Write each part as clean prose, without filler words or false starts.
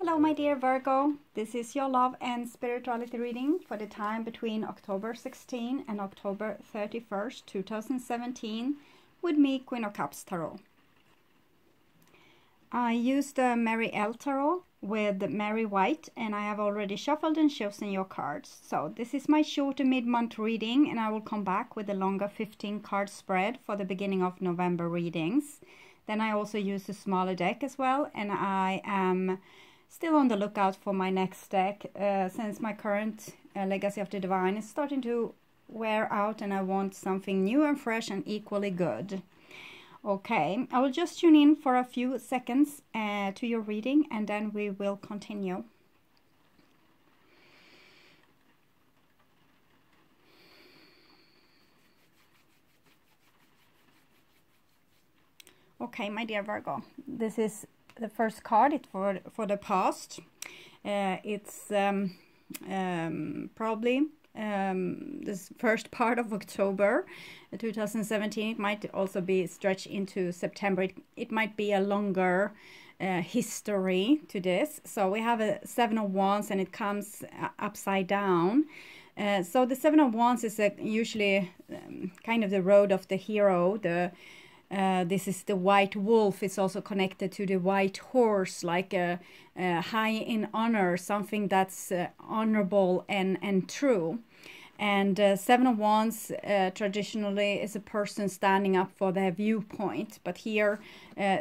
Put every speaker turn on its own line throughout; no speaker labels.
Hello my dear Virgo, this is your love and spirituality reading for the time between October 16 and October 31st, 2017 with me, Queen of Cups Tarot. I used the Mary L Tarot with Mary White and I have already shuffled and chosen your cards. So this is my shorter mid-month reading and I will come back with a longer 15 card spread for the beginning of November readings. Then I also use a smaller deck as well, and I am still on the lookout for my next deck since my current Legacy of the Divine is starting to wear out and I want something new and fresh and equally good. Okay, I will just tune in for a few seconds to your reading and then we will continue. Okay, my dear Virgo, this is the first card. It's for the past. It's probably this first part of October 2017. It might also be stretched into September. It might be a longer history to this. So we have a Seven of Wands and it comes upside down. So the Seven of Wands is usually kind of the road of the hero. This is the white wolf. It's also connected to the white horse, like a high in honor, something that's honorable and true. And Seven of Wands traditionally is a person standing up for their viewpoint. But here,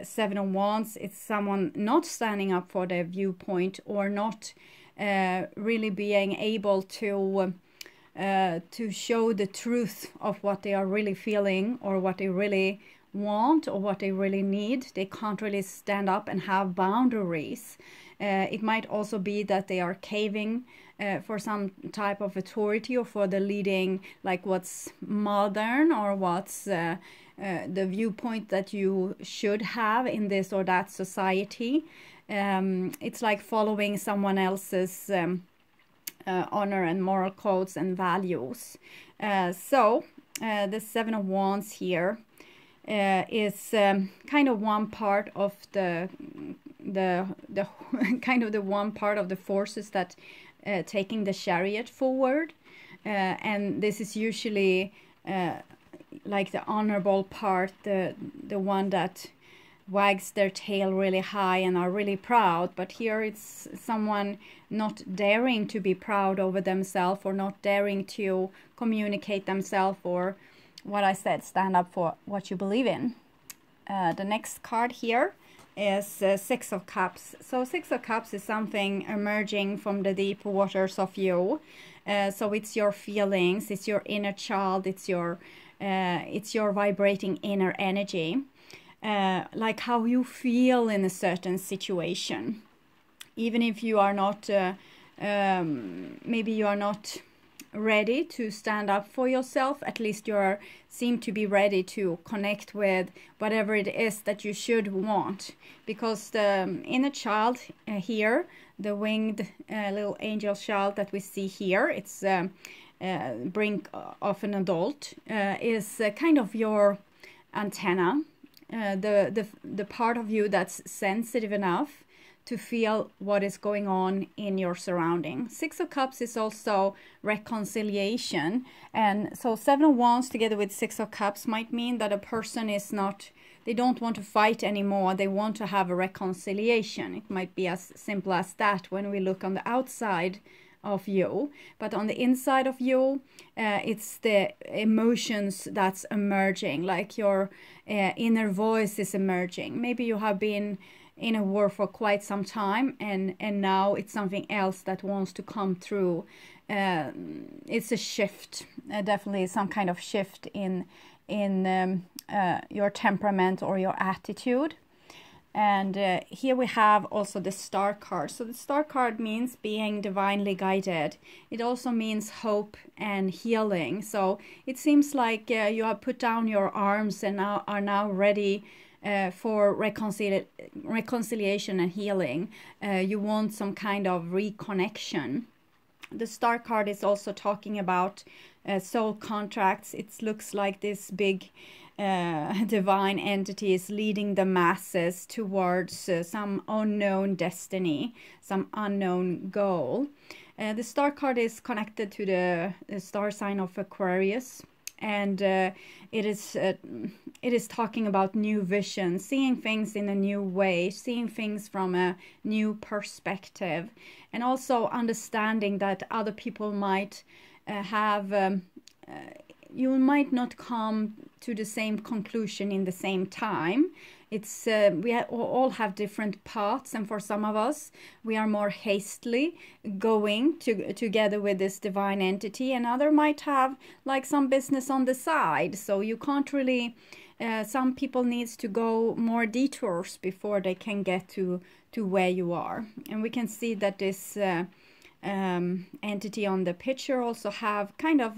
Seven of Wands, it's someone not standing up for their viewpoint or not really being able to show the truth of what they are really feeling or what they really want or what they really need. They can't really stand up and have boundaries. It might also be that they are caving for some type of authority or for the leading, like what's modern or what's the viewpoint that you should have in this or that society. It's like following someone else's honor and moral codes and values. So the Seven of Wands here is kind of one part of the kind of the one part of the forces that taking the chariot forward, and this is usually like the honorable part, the one that wags their tail really high and are really proud. But here it's someone not daring to be proud over themselves or not daring to communicate themselves or what I said, stand up for what you believe in. The next card here is Six of Cups. So Six of Cups is something emerging from the deep waters of you. So it's your feelings, it's your inner child, it's your vibrating inner energy, like how you feel in a certain situation. Even if you are not, maybe you are not ready to stand up for yourself, at least you seem to be ready to connect with whatever it is that you should want, because the inner child here, the winged little angel child that we see here, it's brink of an adult, is kind of your antenna, the part of you that's sensitive enough to feel what is going on in your surrounding. Six of Cups is also reconciliation. And so Seven of Wands together with Six of Cups might mean that a person is not, they don't want to fight anymore. They want to have a reconciliation. It might be as simple as that when we look on the outside of you. But on the inside of you, it's the emotions that's emerging, like your inner voice is emerging. Maybe you have been in a war for quite some time and now it's something else that wants to come through. It's a shift, definitely some kind of shift in your temperament or your attitude. And here we have also the Star card. So the Star card means being divinely guided. It also means hope and healing. So it seems like you have put down your arms and are now ready for reconciliation and healing. You want some kind of reconnection. The Star card is also talking about soul contracts. It looks like this big divine entity is leading the masses towards some unknown destiny, some unknown goal. The star card is connected to the star sign of Aquarius, and it is talking about new vision, seeing things in a new way, seeing things from a new perspective, and also understanding that other people might have you might not come to the same conclusion in the same time. It's we all have different paths, and for some of us we are more hastily going together with this divine entity, and other might have like some business on the side, so you can't really some people needs to go more detours before they can get to where you are. And we can see that this entity on the picture also have kind of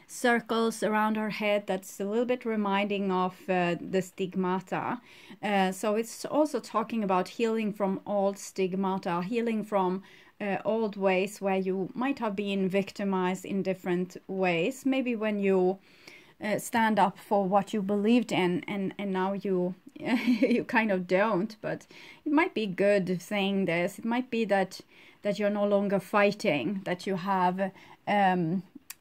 circles around her head that's a little bit reminding of the stigmata. So it's also talking about healing from old stigmata, healing from old ways where you might have been victimized in different ways. Maybe when you stand up for what you believed in, and now you you kind of don't. But it might be good saying this. It might be that you're no longer fighting, that you have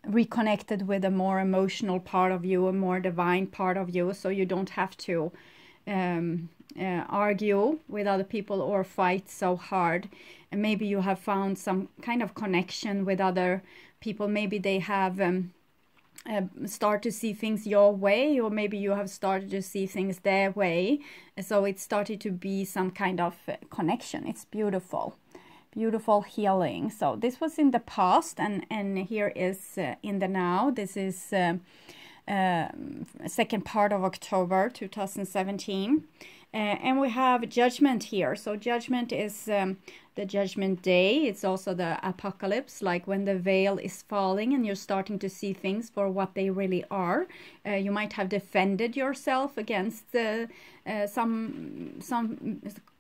reconnected with a more emotional part of you, a more divine part of you, so you don't have to argue with other people or fight so hard. And maybe you have found some kind of connection with other people. Maybe they have start to see things your way, or maybe you have started to see things their way. So it started to be some kind of connection. It's beautiful. Beautiful healing. So this was in the past, and here is in the now. This is second part of October 2017, and we have judgment here. So judgment is the judgment day. It's also the apocalypse, like when the veil is falling and you're starting to see things for what they really are. You might have defended yourself against some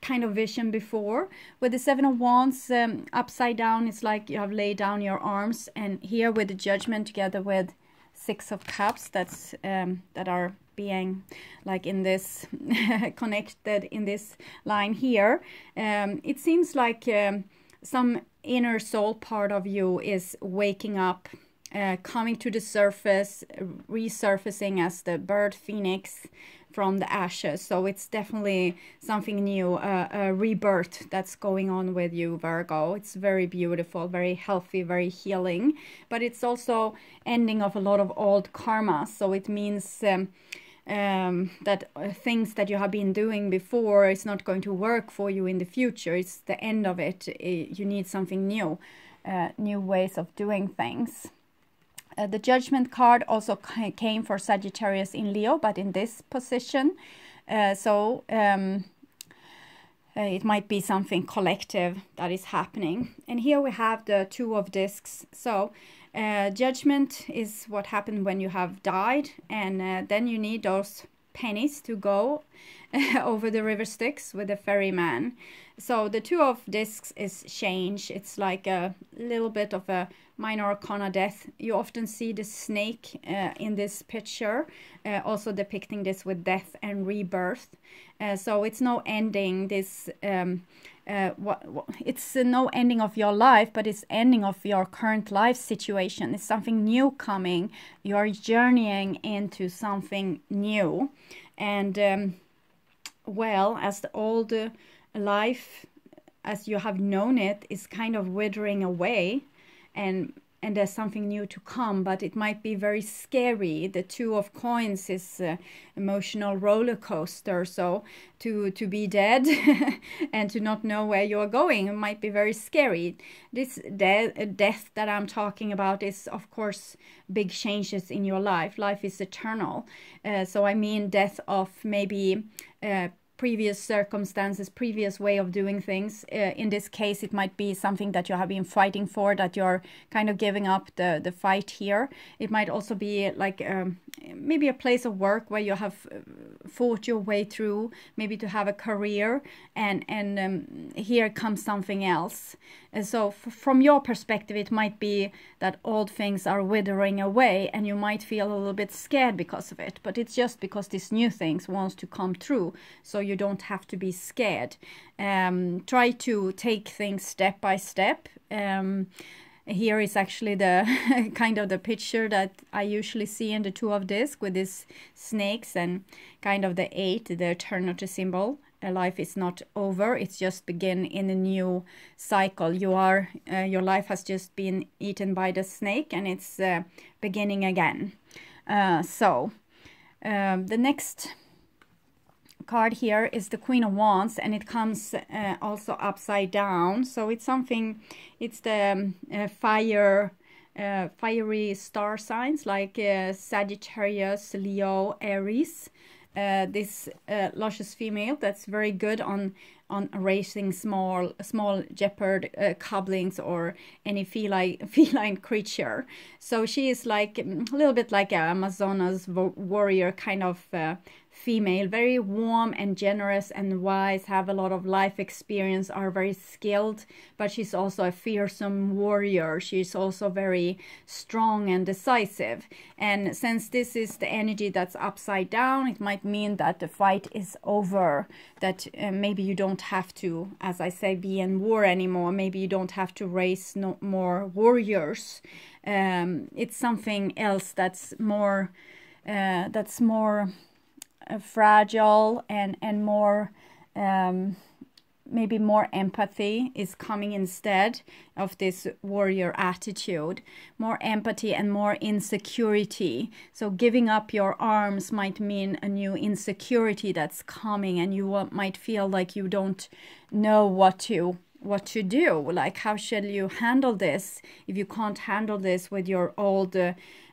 kind of vision before. With the Seven of Wands upside down, it's like you have laid down your arms, and here with the judgment together with Six of Cups, that's that are being like in this connected in this line here. It seems like some inner soul part of you is waking up, coming to the surface, resurfacing as the bird phoenix from the ashes. So it's definitely something new, a rebirth that's going on with you, Virgo. It's very beautiful, very healthy, very healing, but it's also ending of a lot of old karma. So it means that things that you have been doing before is not going to work for you in the future. It's the end of it. You need something new, new ways of doing things. The Judgment card also came for Sagittarius in Leo, but in this position. It might be something collective that is happening. And here we have the Two of Discs. So judgment is what happened when you have died, and then you need those pennies to go over the river Styx with the ferryman. So the Two of Discs is change. It's like a little bit of a minor arcana death. You often see the snake in this picture, also depicting this with death and rebirth. So it's no ending. This it's no ending of your life, but it's ending of your current life situation. It's something new coming. You are journeying into something new, and well, as the old life as you have known it is kind of withering away, and there's something new to come, but it might be very scary. The Two of Coins is emotional roller coaster, so to be dead and to not know where you're going, it might be very scary. This death that I'm talking about is, of course, big changes in your life. Life is eternal, so I mean death of maybe previous circumstances, previous way of doing things. In this case, it might be something that you have been fighting for, that you're kind of giving up the fight here. It might also be like maybe a place of work where you have fought your way through, maybe to have a career, and here comes something else. And so from your perspective, it might be that old things are withering away and you might feel a little bit scared because of it, but it's just because this new things wants to come through, so you don't have to be scared. Try to take things step by step. Here is actually the kind of the picture that I usually see in the Two of Discs, with these snakes and kind of the 8, the eternity symbol. Life is not over, it's just begin in a new cycle. Your life has just been eaten by the snake and it's beginning again. The next card here is the Queen of Wands, and it comes also upside down. So it's something, it's the fiery star signs like Sagittarius, Leo, Aries. This luscious female that's very good on raising small shepherd cubblings or any feline creature. So she is like a little bit like a Amazonas warrior kind of female, very warm and generous and wise, have a lot of life experience, are very skilled, but she's also a fearsome warrior. She's also very strong and decisive. And since this is the energy that's upside down, it might mean that the fight is over, that maybe you don't have to, as I say, be in war anymore. Maybe you don't have to raise no more warriors. It's something else that's more fragile and more maybe more empathy is coming instead of this warrior attitude. More empathy and more insecurity. So giving up your arms might mean a new insecurity that's coming, and you might feel like you don't know what to do. Like, how shall you handle this if you can't handle this with your old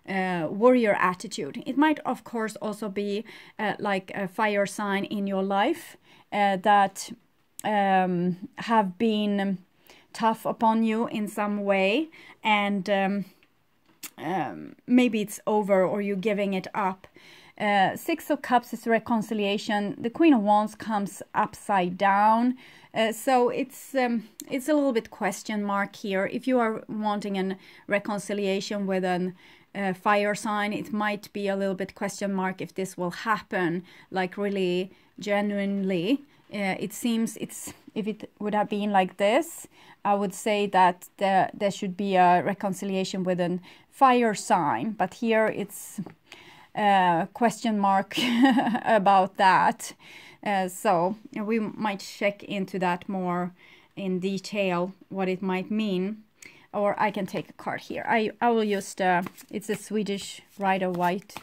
warrior attitude? It might of course also be like a fire sign in your life that have been tough upon you in some way, and maybe it's over or you're giving it up. Six of Cups is reconciliation. The Queen of Wands comes upside down. So it's a little bit question mark here. If you are wanting a reconciliation with an fire sign, it might be a little bit question mark if this will happen, like really genuinely. It seems if it would have been like this, I would say that there should be a reconciliation with a fire sign, but here it's question mark about that. So we might check into that more in detail, what it might mean. Or I can take a card here. I will use it's a Swedish Rider-Waite.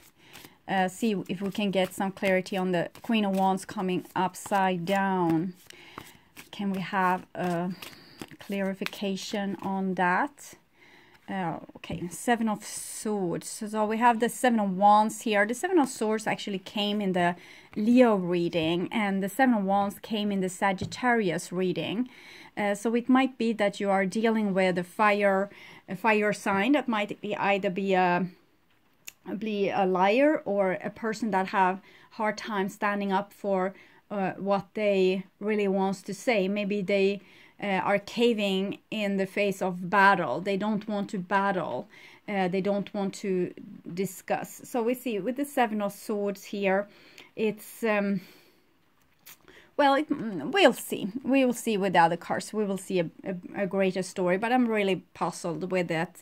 See if we can get some clarity on the Queen of Wands coming upside down. Can we have a clarification on that? Okay, Seven of Swords. So we have the Seven of Wands here. The Seven of Swords actually came in the Leo reading, and the Seven of Wands came in the Sagittarius reading. So it might be that you are dealing with a fire sign that might be either be a liar or a person that have hard time standing up for what they really wants to say. Maybe they are caving in the face of battle. They don't want to battle. They don't want to discuss. So we see with the Seven of Swords here, it's well, we'll see. We will see with the other cards. We will see a greater story. But I'm really puzzled with that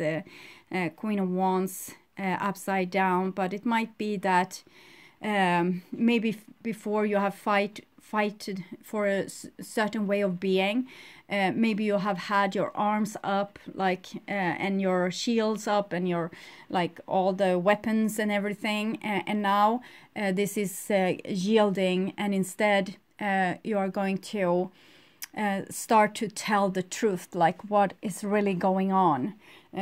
Queen of Wands upside down. But it might be that maybe before you have fighted for a certain way of being, maybe you have had your arms up, like and your shields up, and your like all the weapons and everything, and now this is yielding, and instead you are going to start to tell the truth, like what is really going on.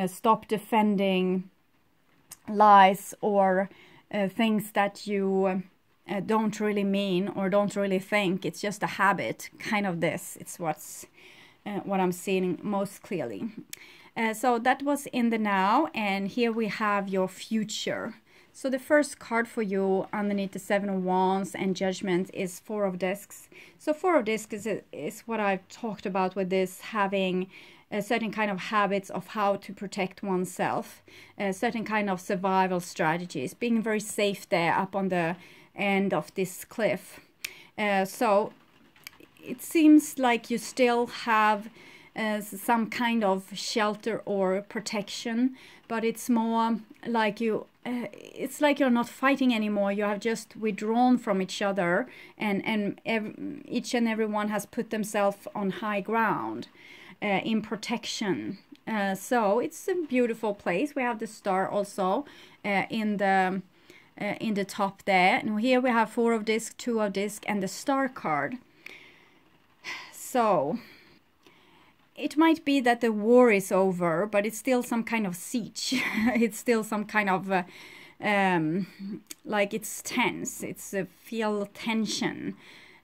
Stop defending lies or things that you don't really mean or don't really think. It's just a habit, kind of this. It's what I'm seeing most clearly. So that was in the now, and here we have your future. So the first card for you underneath the Seven of Wands and Judgment is Four of Discs. So Four of Discs is what I've talked about with this, having a certain kind of habits of how to protect oneself, a certain kind of survival strategies, being very safe there up on the end of this cliff. So it seems like you still have some kind of shelter or protection, but it's more like it's like you're not fighting anymore. You have just withdrawn from each other, and each and everyone has put themselves on high ground in protection. So it's a beautiful place. We have the star also in the top there, and here we have Four of Discs, Two of Discs, and the Star card. So it might be that the war is over, but it's still some kind of siege. It's still some kind of like it's tense. It's feel tension.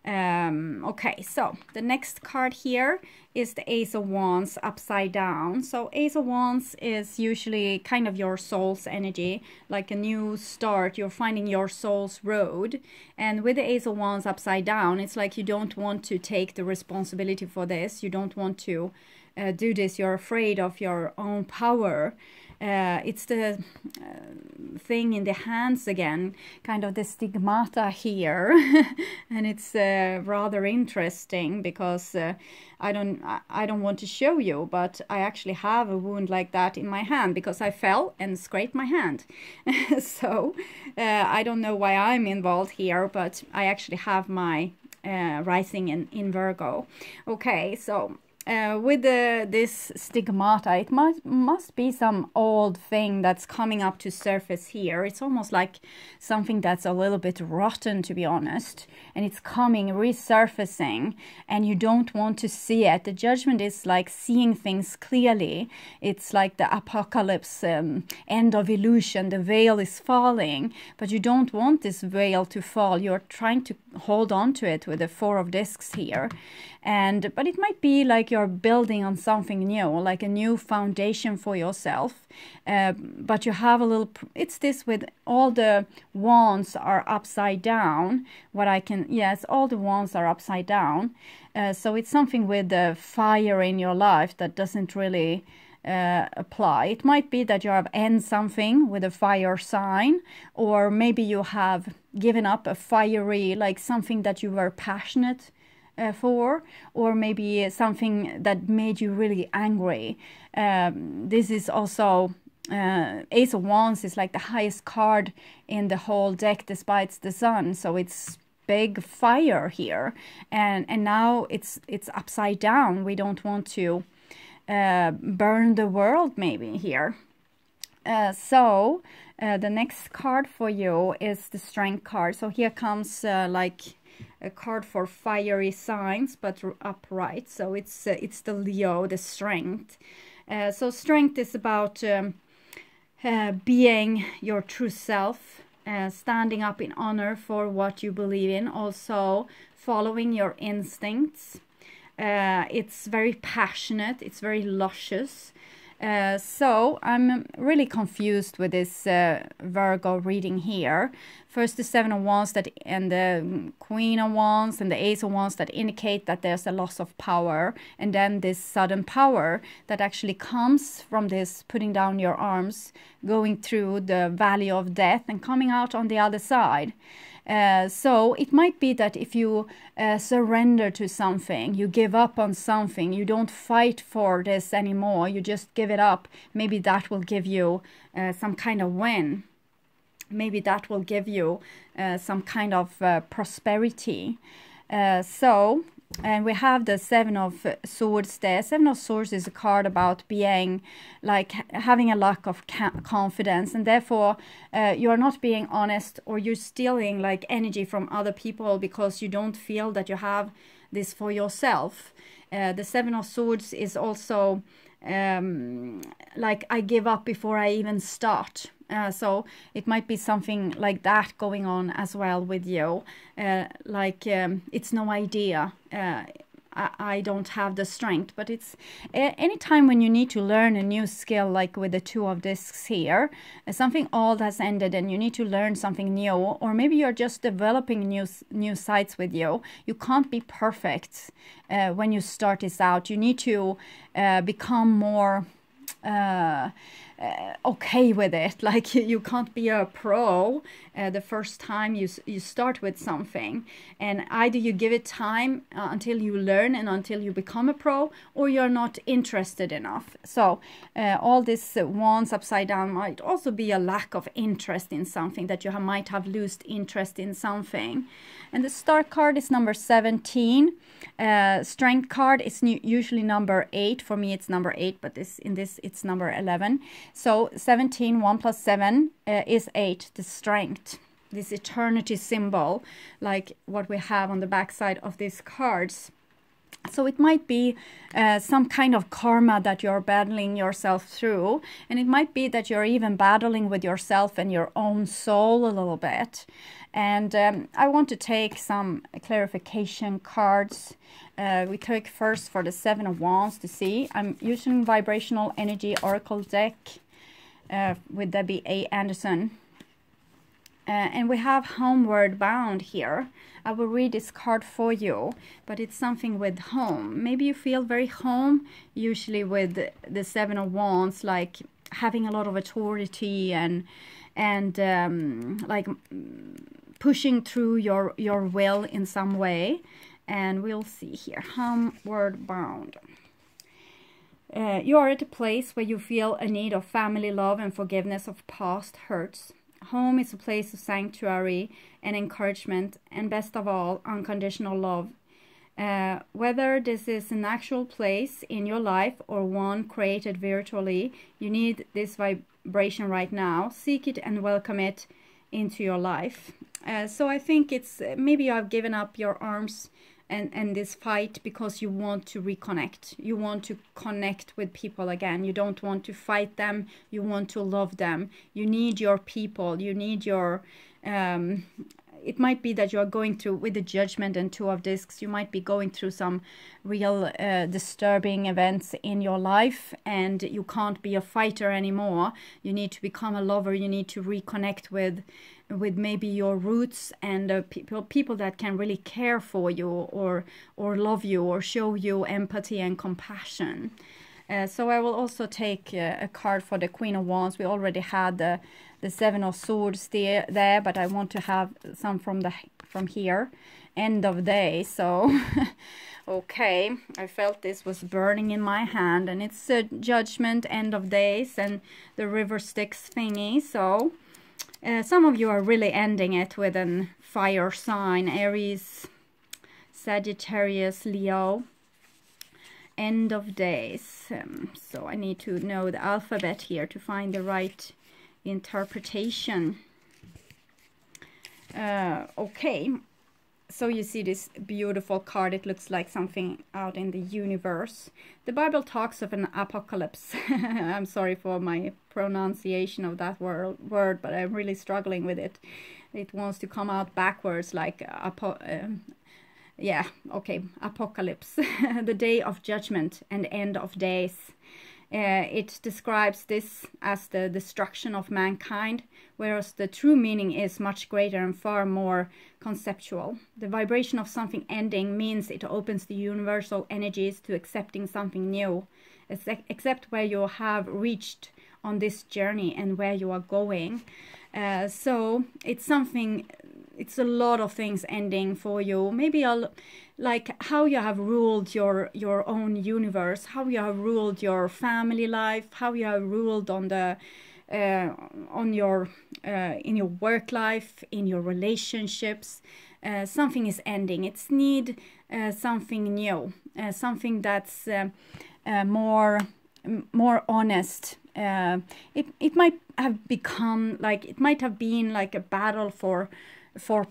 Okay, so the next card here is the Ace of Wands upside down. So Ace of Wands is usually kind of your soul's energy, like a new start. You're finding your soul's road. And with the Ace of Wands upside down, it's like you don't want to take the responsibility for this. You don't want to do this. You're afraid of your own power. It's the thing in the hands again, kind of the stigmata here. And it's rather interesting because I don't want to show you, but I actually have a wound like that in my hand because I fell and scraped my hand. So I don't know why I'm involved here, but I actually have my rising in Virgo. Okay, so with this stigmata, it must be some old thing that's coming up to surface here. It's almost like something that's a little bit rotten, to be honest, and it's coming, resurfacing, and you don't want to see it. The Judgment is like seeing things clearly. It's like the apocalypse, end of illusion. The veil is falling, but you don't want this veil to fall. You're trying to hold on to it with the Four of Discs here. But it might be like you're building on something new, like a new foundation for yourself. But you have a little, it's this with all the wands are upside down. Yes, all the wands are upside down. So it's something with the fire in your life that doesn't really apply. It might be that you have ended something with a fire sign, or maybe you have given up a fiery, like something that you were passionate for, or maybe something that made you really angry. This is also Ace of Wands is like the highest card in the whole deck despite the sun, so it's big fire here, and now it's upside down. We don't want to burn the world maybe here. So the next card for you is the Strength card. So here comes like a card for fiery signs, but upright. So it's the Leo, the Strength. So Strength is about being your true self, standing up in honor for what you believe in, also following your instincts. It's very passionate, it's very luscious. So I'm really confused with this Virgo reading here. First the Seven of Wands and the Queen of Wands and the Ace of Wands that indicate that there's a loss of power, and then this sudden power that actually comes from this putting down your arms, going through the valley of death and coming out on the other side. So it might be that if you surrender to something, you give up on something, you don't fight for this anymore, you just give it up, maybe that will give you some kind of win. Maybe that will give you some kind of prosperity. And we have the Seven of Swords there. Seven of Swords is a card about being like having a lack of confidence, and therefore you're not being honest, or you're stealing like energy from other people because you don't feel that you have this for yourself. The Seven of Swords is also like I give up before I even start. So it might be something like that going on as well with you. It's no idea. I don't have the strength. But it's any time when you need to learn a new skill, like with the Two of Discs here, something old has ended and you need to learn something new, or maybe you're just developing new sides with you. You can't be perfect when you start this out. You need to become more okay with it. Like you can't be a pro the first time you start with something, and either you give it time until you learn and until you become a pro, or you're not interested enough. So all this wands upside down might also be a lack of interest in something, that you might have lost interest in something. And the Star card is number 17. Strength card is usually number 8. For me it's number 8, but in this it's number 11. So 17, 1 plus 7 is 8, the strength. This eternity symbol, like what we have on the back side of these cards. So it might be some kind of karma that you're battling yourself through. And it might be that you're even battling with yourself and your own soul a little bit. And I want to take some clarification cards. We take first for the 7 of Wands to see. I'm using Vibrational Energy Oracle deck with Debbie A. Anderson. And we have Homeward Bound here. I will read this card for you, but it's something with home. Maybe you feel very home, usually with the 7 of Wands, like having a lot of authority and like pushing through your will in some way. And we'll see here, Homeward Bound. You are at a place where you feel a need of family love and forgiveness of past hurts. Home is a place of sanctuary and encouragement, and best of all, unconditional love. Whether this is an actual place in your life or one created virtually, you need this vibration right now. Seek it and welcome it into your life. So I think it's maybe you have given up your arms and this fight because you want to reconnect. You want to connect with people again. You don't want to fight them. You want to love them. You need your people. You need your... it might be that you're going through, with the Judgment and Two of Discs, you might be going through some real disturbing events in your life, and you can't be a fighter anymore. You need to become a lover. You need to reconnect with maybe your roots and people that can really care for you or love you or show you empathy and compassion. So I will also take a card for the Queen of Wands. We already had the 7 of Swords there, but I want to have some from here. End of day. So okay, I felt this was burning in my hand, and it's a Judgment, end of days, and the River Styx thingy. So some of you are really ending it with a fire sign: Aries, Sagittarius, Leo. End of days. So I need to know the alphabet here to find the right interpretation. Okay, so you see this beautiful card. It looks like something out in the universe. The Bible talks of an apocalypse. I'm sorry for my pronunciation of that word, but I'm really struggling with it. It wants to come out backwards, like yeah, okay, apocalypse. The day of judgment and end of days. It describes this as the destruction of mankind, whereas the true meaning is much greater and far more conceptual. The vibration of something ending means it opens the universal energies to accepting something new, except where you have reached on this journey and where you are going. So it's something... It's a lot of things ending for you. Maybe like how you have ruled your own universe, how you have ruled your family life, how you have ruled on the in your work life, in your relationships. Something is ending. It's need something new, something that's more honest. It might have become like, it might have been like a battle for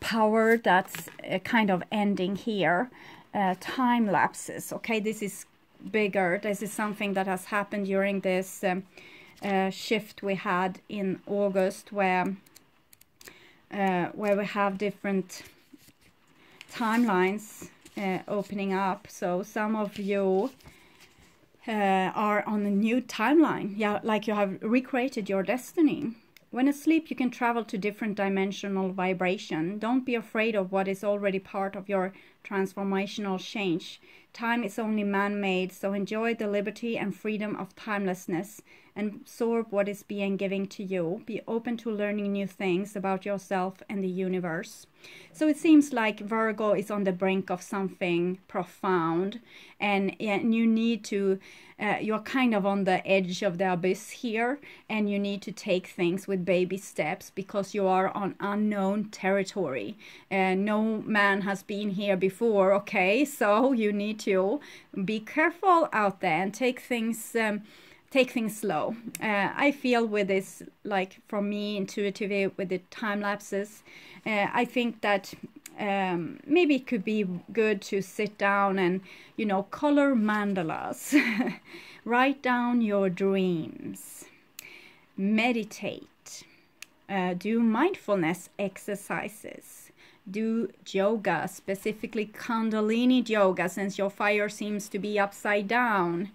power that's kind of ending here. Time lapses. Okay, this is bigger. This is something that has happened during this shift we had in August, where we have different timelines opening up. So some of you are on a new timeline. Yeah, like you have recreated your destiny. When asleep, you can travel to different dimensional vibration. Don't be afraid of what is already part of your transformational change. Time is only man-made, so enjoy the liberty and freedom of timelessness and absorb what is being given to you. Be open to learning new things about yourself and the universe. So it seems like Virgo is on the brink of something profound, and you need to, you're kind of on the edge of the abyss here, and you need to take things with baby steps because you are on unknown territory. No man has been here before, okay? So you need to be careful out there and take things slow. I feel with this, like for me intuitively with the time lapses, I think that maybe it could be good to sit down and, you know, color mandalas, write down your dreams, meditate, do mindfulness exercises, do yoga, specifically Kundalini yoga, since your fire seems to be upside down.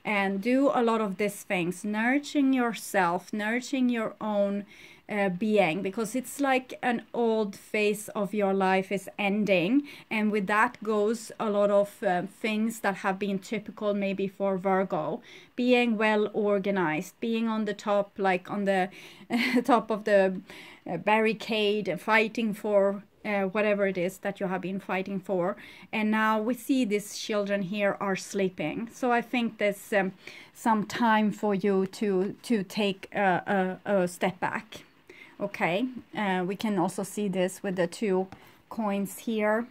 And do a lot of these things, nurturing yourself, nurturing your own being, because it's like an old phase of your life is ending, and with that goes a lot of things that have been typical maybe for Virgo. Being well organized, being on the top, like on the top of the barricade, fighting for whatever it is that you have been fighting for. And now we see these children here are sleeping. So I think there's some time for you to take a step back. Okay, we can also see this with the 2 coins here.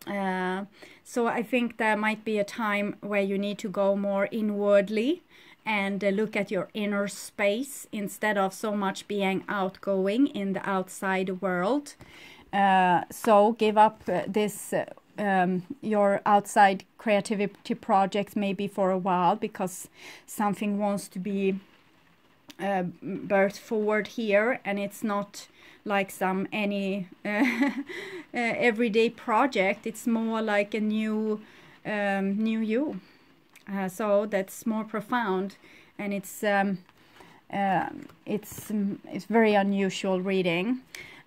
So I think there might be a time where you need to go more inwardly and look at your inner space instead of so much being outgoing in the outside world. So give up this your outside creativity projects maybe for a while, because something wants to be birthed forward here, and it's not like any everyday project. It's more like a new you. So that's more profound, and it's very unusual reading.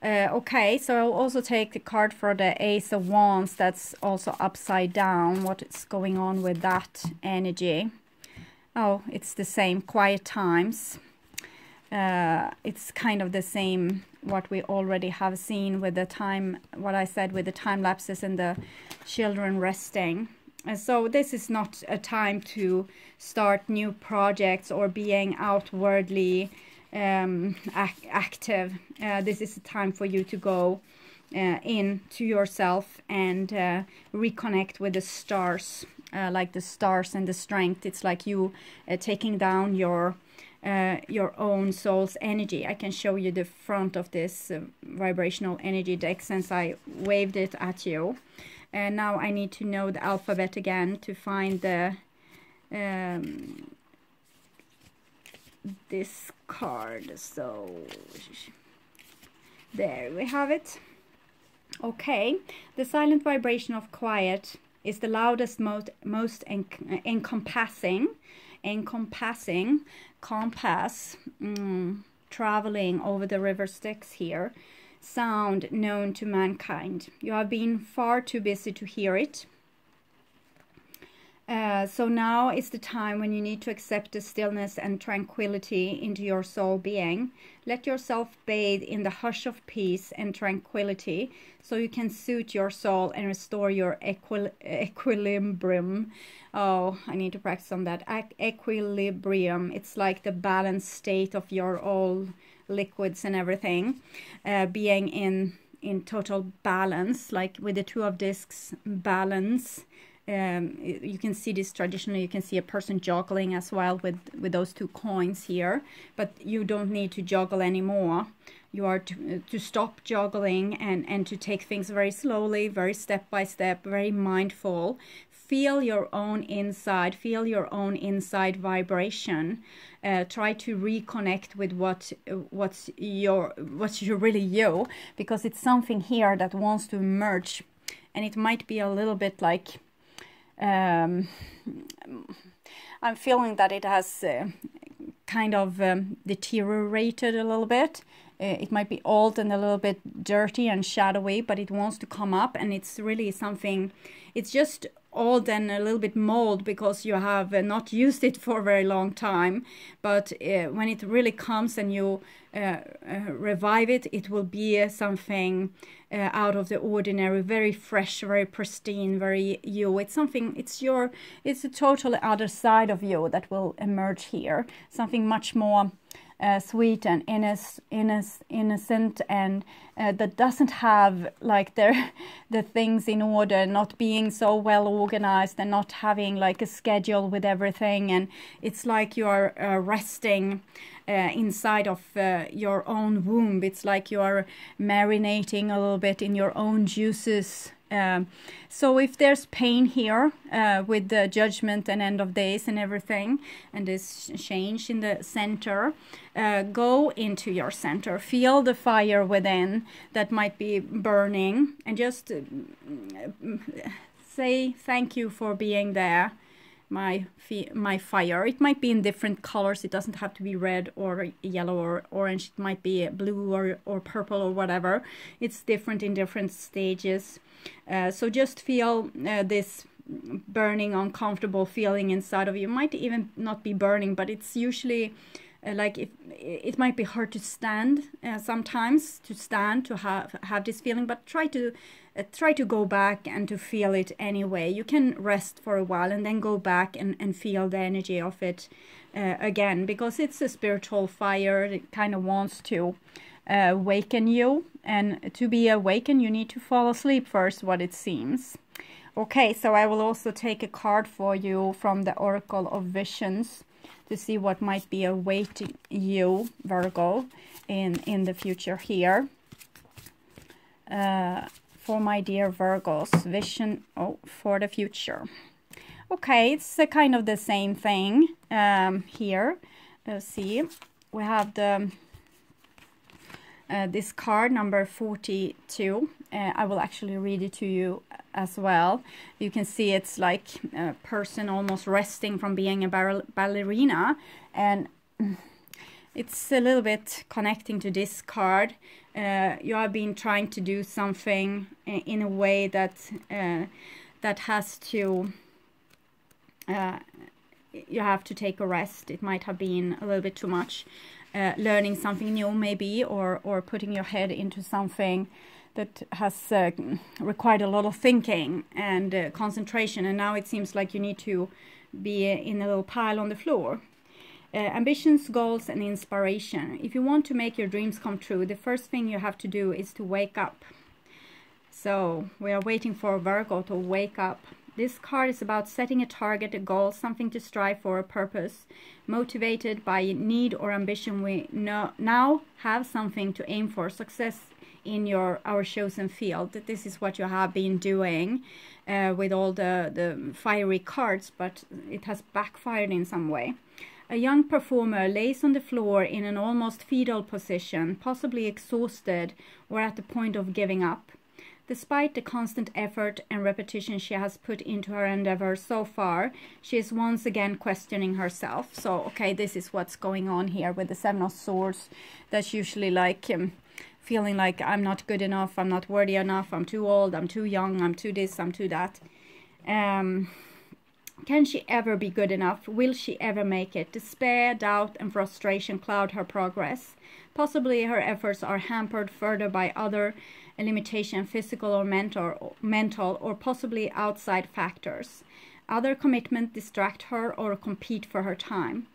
Okay, so I'll also take the card for the Ace of Wands. That's also upside down. What is going on with that energy? Oh, it's the same, quiet times. It's kind of the same what we already have seen with the time, what I said with the time lapses and the children resting. And so this is not a time to start new projects or being outwardly active. This is a time for you to go into yourself and reconnect with the stars, like the stars and the strength. It's like you taking down your own soul's energy. I can show you the front of this vibrational energy deck since I waved it at you. And now I need to know the alphabet again to find the this card. So there we have it. Okay, the silent vibration of quiet is the loudest, most encompassing compass, traveling over the river Styx here, sound known to mankind. You have been far too busy to hear it. So now is the time when you need to accept the stillness and tranquility into your soul being. Let yourself bathe in the hush of peace and tranquility so you can soothe your soul and restore your equilibrium. Oh, I need to practice on that. Equilibrium. It's like the balanced state of your all liquids and everything. Being in total balance, like with the 2 of discs, balance. You can see this traditionally. You can see a person juggling as well with those 2 coins here, but you don't need to juggle anymore. You are to stop juggling and to take things very slowly, very step by step, very mindful. Feel your own inside, feel your own inside vibration. Try to reconnect with what's really you, because it's something here that wants to emerge and it might be a little bit like I'm feeling that it has kind of deteriorated a little bit. It might be old and a little bit dirty and shadowy, but it wants to come up, and it's really something, it's just old and a little bit mold because you have not used it for a very long time. But when it really comes and you revive it, it will be something out of the ordinary, very fresh, very pristine, very you. It's something, it's a totally other side of you that will emerge here. Something much more sweet and innocent, and that doesn't have like the things in order, not being so well organized and not having like a schedule with everything. And it's like you are resting inside of your own womb. It's like you are marinating a little bit in your own juices. So if there's pain here with the judgment and end of days and everything, and this change in the center, go into your center, feel the fire within that might be burning, and just say thank you for being there, my fire. It might be in different colors. It doesn't have to be red or yellow or orange. It might be blue or purple or whatever. It's different in different stages. So just feel this burning, uncomfortable feeling inside of you. It might even not be burning, but it's usually like it might be hard to stand sometimes, to have this feeling, but try to go back and to feel it anyway. You can rest for a while and then go back and feel the energy of it again, because it's a spiritual fire. It kind of wants to awaken you, and to be awakened you need to fall asleep first, what it seems. Okay, so I will also take a card for you from the Oracle of Visions to see what might be awaiting you, Virgo, in the future here. For my dear Virgos, vision for the future. Okay, it's kind of the same thing here. Let's see, we have the this card number 42. I will actually read it to you as well. You can see it's like a person almost resting from being a ballerina, and it's a little bit connecting to this card. You have been trying to do something in a way that that has to you have to take a rest. It might have been a little bit too much. Learning something new maybe, or putting your head into something that has required a lot of thinking and concentration, and now it seems like you need to be in a little pile on the floor. Ambitions, goals, and inspiration. If you want to make your dreams come true, the first thing you have to do is to wake up. So we are waiting for Virgo to wake up. This card is about setting a target, a goal, something to strive for, a purpose. Motivated by need or ambition, we now have something to aim for, success in our chosen field. This is what you have been doing with all the fiery cards, but it has backfired in some way. A young performer lays on the floor in an almost fetal position, possibly exhausted or at the point of giving up. Despite the constant effort and repetition she has put into her endeavor so far, she is once again questioning herself. So, okay, this is what's going on here with the Seven of Swords. That's usually like feeling like I'm not good enough, I'm not worthy enough, I'm too old, I'm too young, I'm too this, I'm too that. Can she ever be good enough? Will she ever make it? Despair, doubt, and frustration cloud her progress. Possibly her efforts are hampered further by other limitation, physical or mental, or possibly outside factors. Other commitments distract her or compete for her time.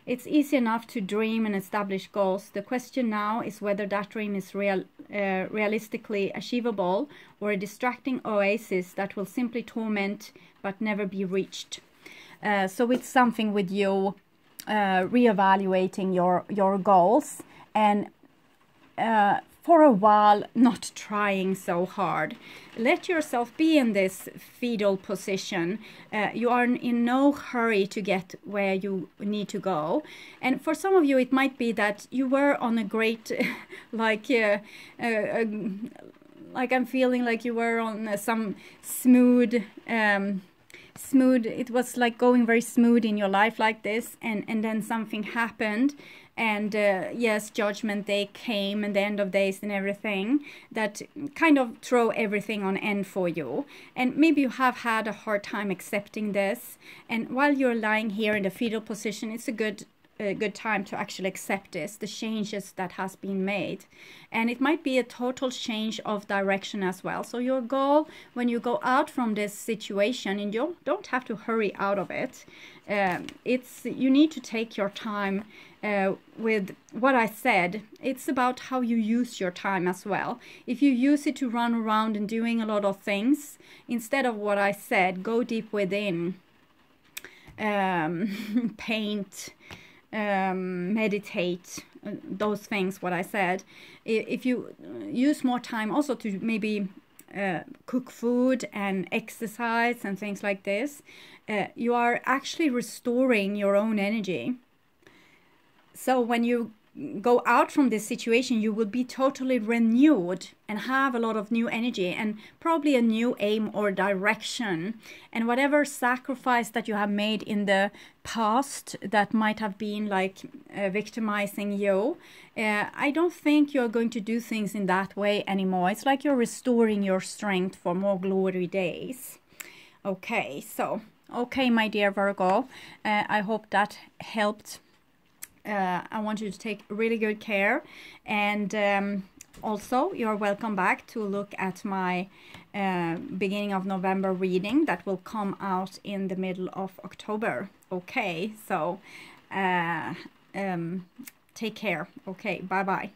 It's easy enough to dream and establish goals. The question now is whether that dream is realistically achievable, or a distracting oasis that will simply torment but never be reached. So it's something with you reevaluating your goals, and for a while not trying so hard. Let yourself be in this fetal position. You are in no hurry to get where you need to go. And for some of you it might be that you were on a great like I'm feeling like you were on some smooth, it was like going very smooth in your life like this, and then something happened, and yes, judgment day came and the end of days and everything that kind of throw everything on end for you, and maybe you have had a hard time accepting this, and while you're lying here in the fetal position, it's a good time to actually accept this, the changes that has been made. And it might be a total change of direction as well. So your goal when you go out from this situation, and you don't have to hurry out of it, you need to take your time with what I said. It's about how you use your time as well. If you use it to run around and doing a lot of things, instead of what I said, go deep within, paint, meditate, those things what I said. If you use more time also to maybe cook food and exercise and things like this, you are actually restoring your own energy. So when you go out from this situation, you will be totally renewed and have a lot of new energy and probably a new aim or direction. And whatever sacrifice that you have made in the past that might have been like victimizing you, I don't think you're going to do things in that way anymore. It's like you're restoring your strength for more glory days. Okay, so, okay, my dear Virgo, I hope that helped. I want you to take really good care, and also you're welcome back to look at my beginning of November reading that will come out in the middle of October. Okay, so take care. Okay, bye bye.